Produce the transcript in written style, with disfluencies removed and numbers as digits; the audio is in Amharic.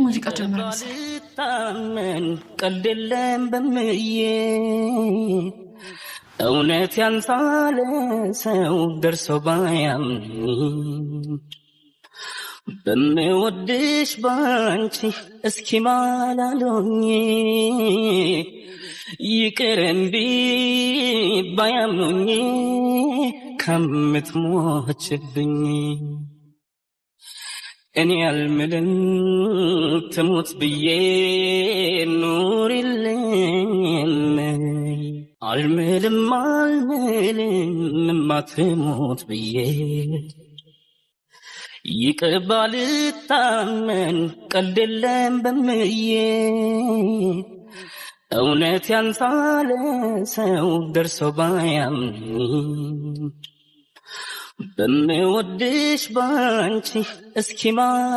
ሙዚቃ ጀመረ መሰለኝ ቀልድ የለም በምዬ እውነት ያንሳለ ሰው ደርሶ ባያምኝ በምወድሽ ባንቺ እስኪ ማላሎኝ ይቅርምቢ ባያምኑኝ ከምትሞችብኝ እኔ አልምልም ትሙት ብዬ ኑሪልኝ አልምልም ማትሞት ብዬ ይቅር ባልታመን ቀልድ የለም በምዬ እውነት ያንሳለ ሰው ደርሶ ባያምኝ በምወድሽ ባንቺ እስኪ